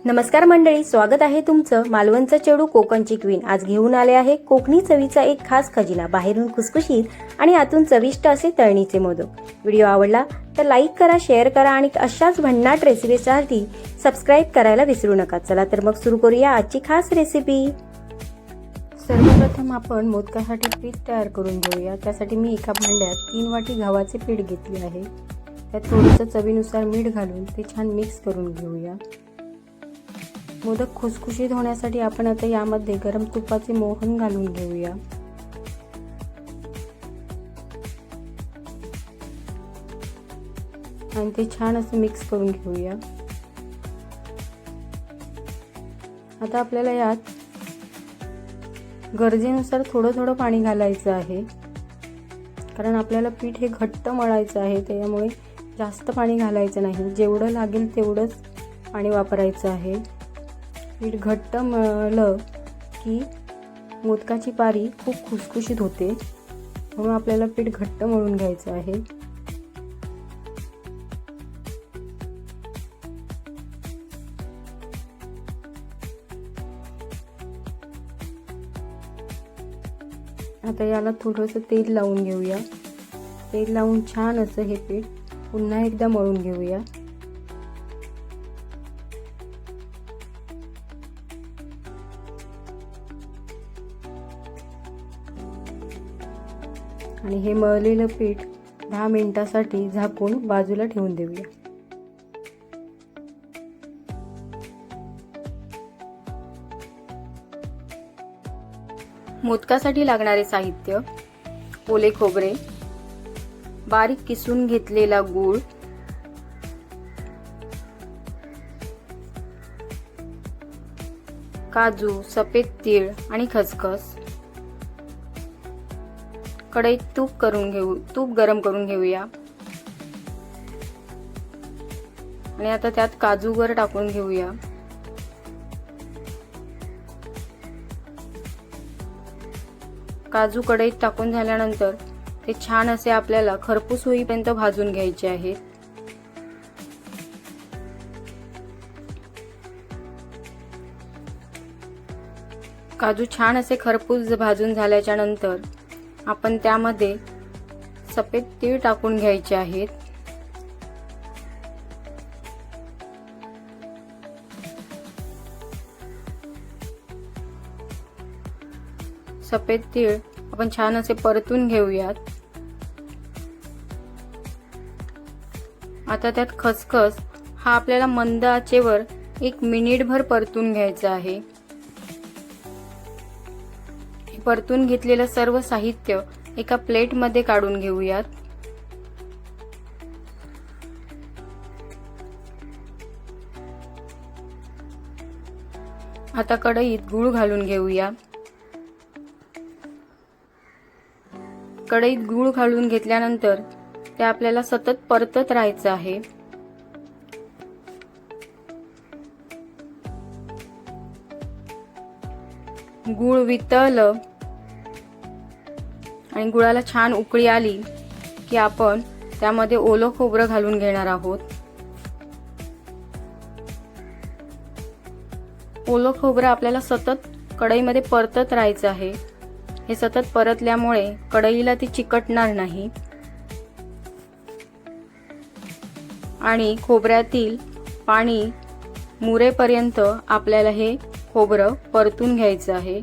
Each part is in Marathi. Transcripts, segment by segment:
नमस्कार मंडळी, स्वागत आहे तुमचं मालवणचं चेडू कोकणची क्वीन. आज घेऊन आले आहे कोकणी चवीचा एक खास खजिना. बाहेरून खुसखुशीत आणि आतून चविष्ट असे तळणीचे मोदक. व्हिडिओ आवडला तर लाईक करा, शेअर करा आणि अशाच भन्नाट रेसिपीसाठी सबस्क्राईब करायला विसरू नका. चला तर मग सुरू करूया आजची खास रेसिपी. सर्वप्रथम आपण मोदकासाठी पीठ तयार करून घेऊया. त्यासाठी मी एका भांड्यात 3 वाटी गव्हाचे पीठ घेतले आहे. त्यात थोडंसं चवीनुसार मीठ घालून ते छान मिक्स करून घेऊया. मोदक खुसखुशीत होण्यासाठी आपण आता यामध्ये गरम तुपाचे मोहन घालून घेऊया. आणि ते छान असं मिक्स करून घेऊया. आता आपल्याला यात गरजेनुसार थोडं थोडं पाणी घालायचं आहे, कारण आपल्याला पीठ हे घट्ट मळायचं आहे. त्यामुळे जास्त पाणी घालायचं नाही, जेवढं लागेल तेवढंच पाणी वापरायचं आहे. पीठ घट्ट मळलं की मोदकाची पारी खूप खुसखुशीत होते, म्हणून आपल्याला पीठ घट्ट मळून घ्यायचं आहे. आता याला थोडंसं तेल लावून घेऊया. तेल लावून छान असं हे पीठ पुन्हा एकदा मळून घेऊया. आणि हे मळलेलं पीठ 10 मिनिटासाठी झाकून बाजूला ठेवून देऊया. मोदकासाठी लागणारे साहित्य: ओले खोबरे, बारीक किसून घेतलेला गूळ, काजू, सफेद तीळ आणि खसखस. कढईत तूप गरम करून घेऊया. आणि आता त्यात काजू वर टाकून घेऊया. काजू कढईत टाकून झाल्यानंतर ते छान असे आपल्याला खरपूस होईपर्यंत भाजून घ्यायचे आहेत. काजू छान असे खरपूस भाजून झाल्याच्या नंतर आपण त्यामध्ये सफेद तीळ टाकून घ्यायचे आहेत. सफेद तीळ आपण छान असे परतून घेऊयात. आता त्यात खसखस हा आपल्याला मंद आचेवर 1 मिनिटभर परतून घ्यायचा आहे. परतून घेतलेलं सर्व साहित्य एका प्लेट मध्ये काढून घेऊयात. आता कढईत गूळ घालून घेऊया. कढईत गूळ घालून घेतल्यानंतर ते आपल्याला सतत परतत राहायचं आहे. गूळ वितळलं आणि गुळाला छान उकळी आली की आपण त्यामध्ये ओलं खोबरं घालून घेणार आहोत. ओलं खोबरं आपल्याला सतत कढईमध्ये परतत राहायचं आहे. हे सतत परतल्यामुळे कढईला ती चिकटणार नाही आणि खोबऱ्यातील पाणी मुरेपर्यंत आपल्याला हे खोबरं परतून घ्यायचं आहे.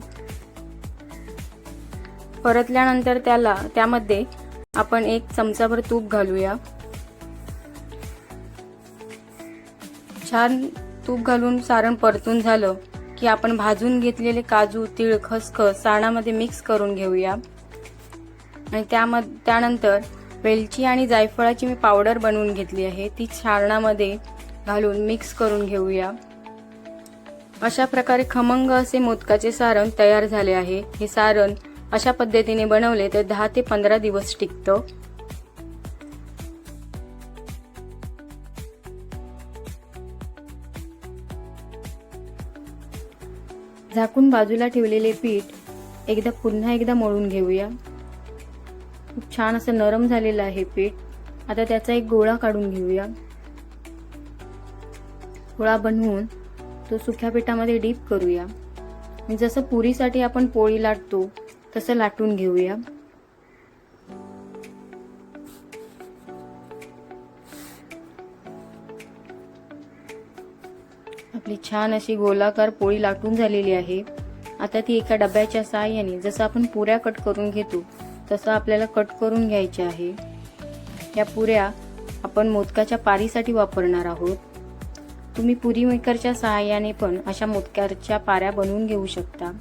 परतल्यानंतर त्यामध्ये आपण 1 चमचाभर तूप घालूया. छान तूप घालून सारण परतून झालं की आपण भाजून घेतलेले काजू, तीळ, खसखस सारणामध्ये मिक्स करून घेऊया. आणि त्यानंतर वेलची आणि जायफळाची मी पावडर बनवून घेतली आहे, ती सारणामध्ये घालून मिक्स करून घेऊया. अशा प्रकारे खमंग असे मोदकाचे सारण तयार झाले आहे. हे सारण अशा पद्धतीने बनवले तर 10 ते 15 दिवस टिकतं. झाकून बाजूला ठेवलेले पीठ पुन्हा एकदा मळून घेऊया. खूप छान असं नरम झालेलं आहे पीठ. आता त्याचा एक गोळा काढून घेऊया. गोळा बनवून तो सुक्या पिठामध्ये डीप करूया. जसं पुरीसाठी आपण पोळी लाटतो तसं लाटून घेऊया. आपली छान अशी गोलाकार पोळी लाटून झालेली आहे. आता ती एका डब्याच्या साहाय्याने जसं आपण पुऱ्या कट करून घेतो तसं आपल्याला कट करून घ्यायचे आहे. या पुऱ्या आपण मोदकाच्या पारीसाठी वापरणार आहोत. तुम्ही पुरी मेकरच्या साहाय्याने पण अशा मोदकाच्या पाऱ्या बनवून घेऊ शकता.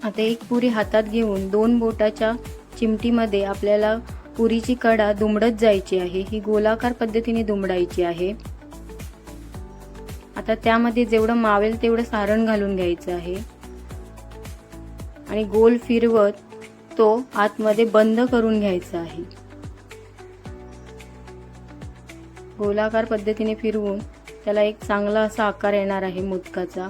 आता एक पुरी हातात घेऊन 2 बोटाच्या चिमटीमध्ये आपल्याला पुरीची कडा दुमडत जायची आहे. ही गोलाकार पद्धतीने दुमडायची आहे. आता त्यामध्ये जेवढं मावेल तेवढं सारण घालून घ्यायचं आहे आणि गोल फिरवत तो आतमध्ये बंद करून घ्यायचा आहे. गोलाकार पद्धतीने फिरवून त्याला एक चांगला असा आकार येणार आहे मोदकाचा.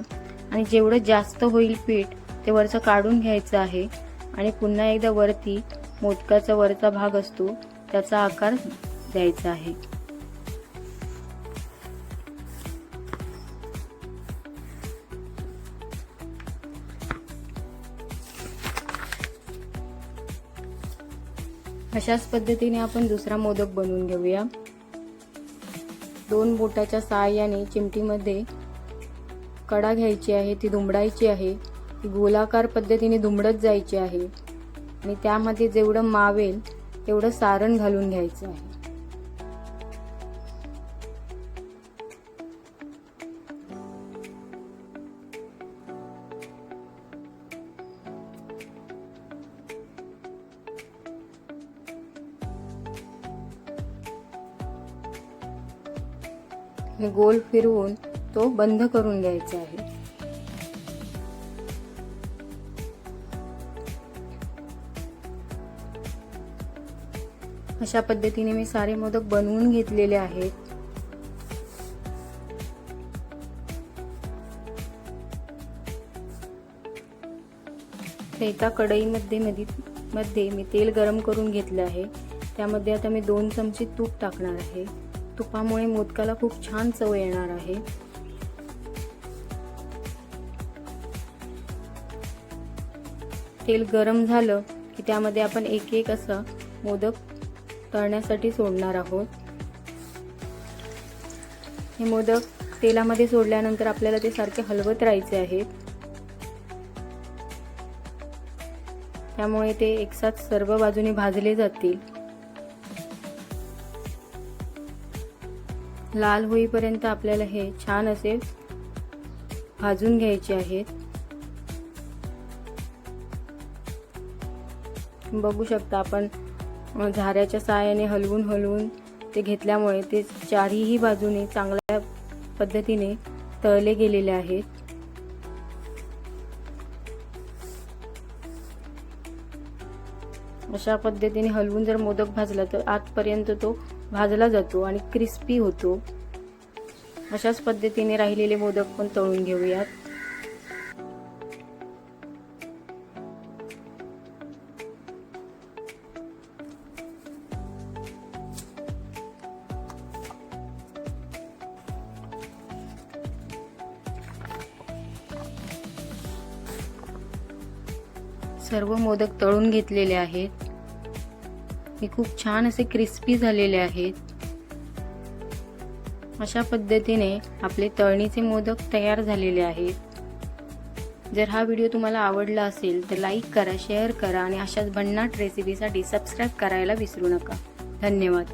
आणि जेवढं जास्त होईल पीठ ते वरचं काढून घ्यायचं आहे आणि पुन्हा एकदा वरती मोदकाचा वरचा भाग असतो त्याचा आकार द्यायचा आहे. अशाच पद्धतीने आपण दुसरा मोदक बनवून घेऊया. 2 बोटाच्या साहाय्याने चिमटीमध्ये कडा घ्यायची आहे, ती दुमडायची आहे. ती गोलाकार पद्धतीने दुमडत जायची आहे आणि त्यामध्ये जेवढं मावेल तेवढं सारण घालून घ्यायचं आहे. गोल फिरवून तो बंद करून घ्यायचा आहे. अशा पद्धतीने मी सारे मोदक बनवून घेतलेले आहेत. एका कढईमध्ये मी तेल गरम करून घेतले आहे. त्यामध्ये आता मी 2 चमचे तूप टाकणार आहे. तुपामुळे मोदकाला खूप छान चव येणार आहे. तेल गरम झालं की त्यामध्ये आपण एक एक असं मोदक तळण्यासाठी सोडणार आहोत. हे मोदक तेलामध्ये सोडल्यानंतर आपल्याला ते सारखे हलवत राहायचे आहेत. त्यामुळे ते एकसाथ सर्व बाजूने भाजले जातील. लाल होईपर्यंत आपल्याला हे छान असे भाजून घ्यायचे आहेत. बघू शकता आपण झाऱ्याच्या साहाय्याने हलवून ते घेतल्यामुळे ते चारही बाजूने चांगल्या पद्धतीने तळले गेलेले आहेत. अशा पद्धतीने हलवून जर मोदक भाजला तर आतपर्यंत तो भाजला जातो आणि क्रिस्पी होतो. अशाच पद्धतीने राहिलेले मोदक पण तळून घेऊयात. सर्व मोदक तळून घेतलेले आहेत. हे खूप छान असे क्रिस्पी झालेले आहेत. अशा पद्धतीने आपले तळणीचे मोदक तयार झालेले आहेत. जर हा व्हिडिओ तुम्हाला आवडला असेल तर लाईक करा, शेअर करा आणि अशाच भन्नाट रेसिपीसाठी सबस्क्राईब करायला विसरू नका. धन्यवाद.